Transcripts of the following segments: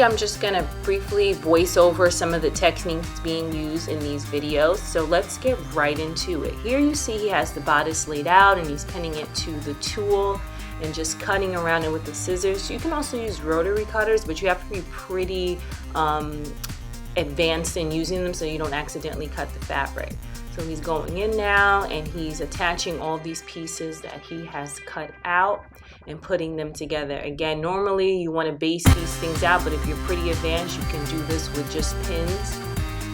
quickly, I'm just gonna briefly voice over some of the techniques being used in these videos. So let's get right into it. Here you see he has the bodice laid out and he's pinning it to the tool and just cutting around it with the scissors. You can also use rotary cutters, but you have to be pretty advanced in using them so you don't accidentally cut the fabric. So he's going in now and he's attaching all these pieces that he has cut out and putting them together. Again, normally you want to base these things out, but if you're pretty advanced, you can do this with just pins.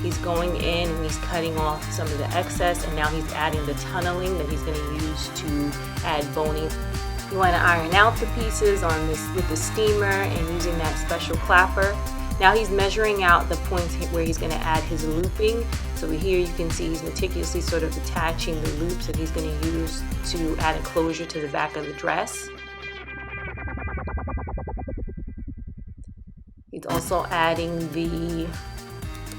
He's going in and he's cutting off some of the excess, and now he's adding the tunneling that he's going to use to add boning. You want to iron out the pieces on this with the steamer and using that special clapper. Now he's measuring out the points where he's going to add his looping. So here you can see he's meticulously sort of attaching the loops that he's going to use to add a closure to the back of the dress. He's also adding the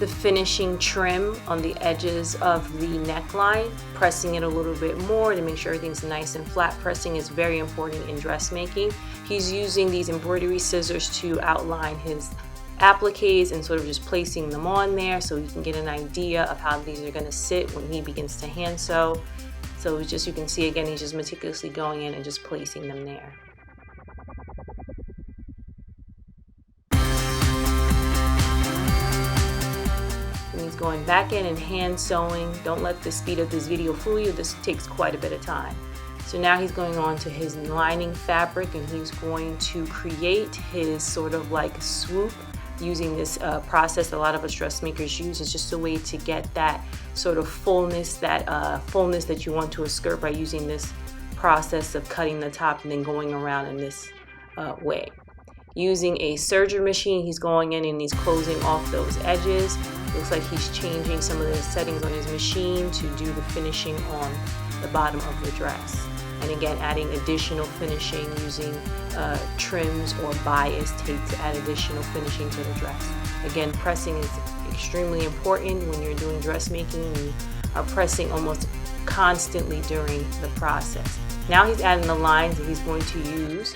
finishing trim on the edges of the neckline, pressing it a little bit more to make sure everything's nice and flat. Pressing is very important in dressmaking. He's using these embroidery scissors to outline his appliques and sort of just placing them on there so you can get an idea of how these are going to sit when he begins to hand sew. So it's just, you can see again, he's just meticulously going in and just placing them there. And he's going back in and hand sewing. Don't let the speed of this video fool you. This takes quite a bit of time. So now he's going on to his lining fabric and he's going to create his sort of like swoop using this process a lot of us dressmakers use. Is just a way to get that sort of fullness that you want to a skirt by using this process of cutting the top and then going around in this way. Using a serger machine, he's going in and he's closing off those edges. Looks like he's changing some of the settings on his machine to do the finishing on the bottom of the dress. And again, adding additional finishing using trims or bias tape to add additional finishing to the dress. Again, pressing is extremely important when you're doing dressmaking. You are pressing almost constantly during the process. Now he's adding the lines that he's going to use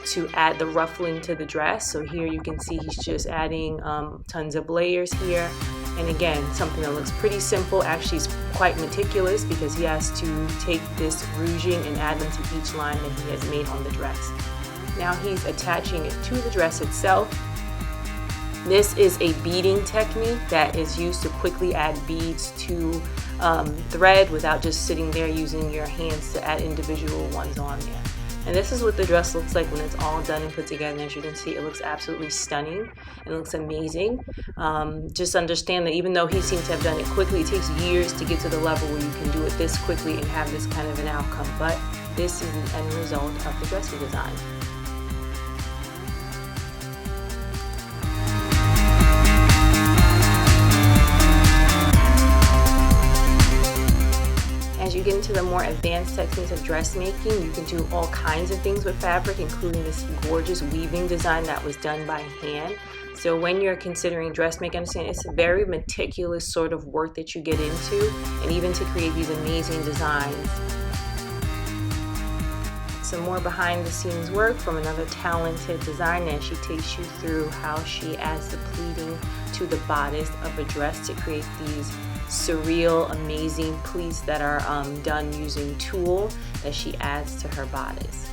to add the ruffling to the dress. So here you can see he's just adding tons of layers here. And again, something that looks pretty simple actually is quite meticulous because he has to take this rouging and add them to each line that he has made on the dress. Now he's attaching it to the dress itself. This is a beading technique that is used to quickly add beads to thread without just sitting there using your hands to add individual ones on there. And this is what the dress looks like when it's all done and put together. And as you can see, it looks absolutely stunning. It looks amazing. Just understand that even though he seems to have done it quickly, it takes years to get to the level where you can do it this quickly and have this kind of an outcome. But this is the end result of the dress we designed. As you get into the more advanced techniques of dressmaking, you can do all kinds of things with fabric, including this gorgeous weaving design that was done by hand. So when you're considering dressmaking, understand it's a very meticulous sort of work that you get into, and even to create these amazing designs. Some more behind the scenes work from another talented designer, and she takes you through how she adds the pleating to the bodice of a dress to create these surreal, amazing pleats that are done using tulle that she adds to her bodice.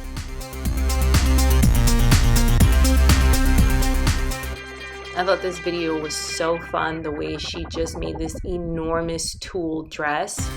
I thought this video was so fun, the way she just made this enormous tulle dress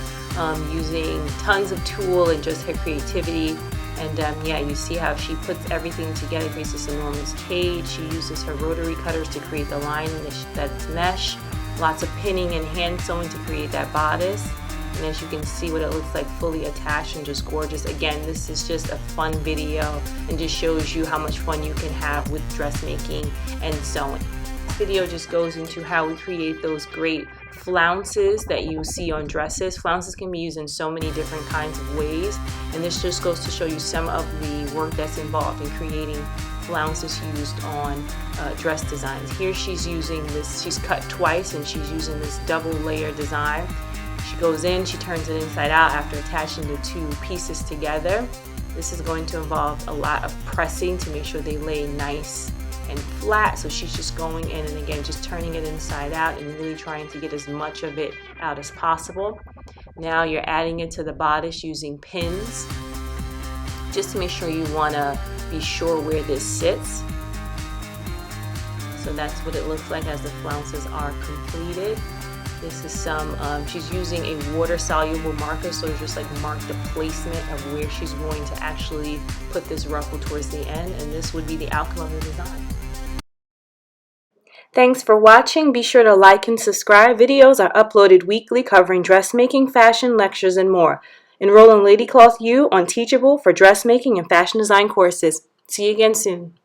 using tons of tulle and just her creativity. And yeah, you see how she puts everything together, creates this enormous cage. She uses her rotary cutters to create the lining that's mesh. Lots of pinning and hand sewing to create that bodice. And as you can see what it looks like fully attached and just gorgeous. Again, this is just a fun video and just shows you how much fun you can have with dressmaking and sewing. This video just goes into how we create those great flounces that you see on dresses. Flounces can be used in so many different kinds of ways, and this just goes to show you some of the work that's involved in creating flounces used on dress designs. Here she's using this, she's cut twice and she's using this double layer design. She goes in, she turns it inside out after attaching the two pieces together. This is going to involve a lot of pressing to make sure they lay nice and flat, so she's just going in and again just turning it inside out and really trying to get as much of it out as possible. Now you're adding it to the bodice using pins, just to make sure you want to be sure where this sits. So that's what it looks like as the flounces are completed. This is some, she's using a water-soluble marker, so it's just like mark the placement of where she's going to actually put this ruffle towards the end, and this would be the outcome of the design. Thanks for watching. Be sure to like and subscribe. Videos are uploaded weekly covering dressmaking, fashion, lectures, and more. Enroll in Lady Cloth U on Teachable for dressmaking and fashion design courses. See you again soon.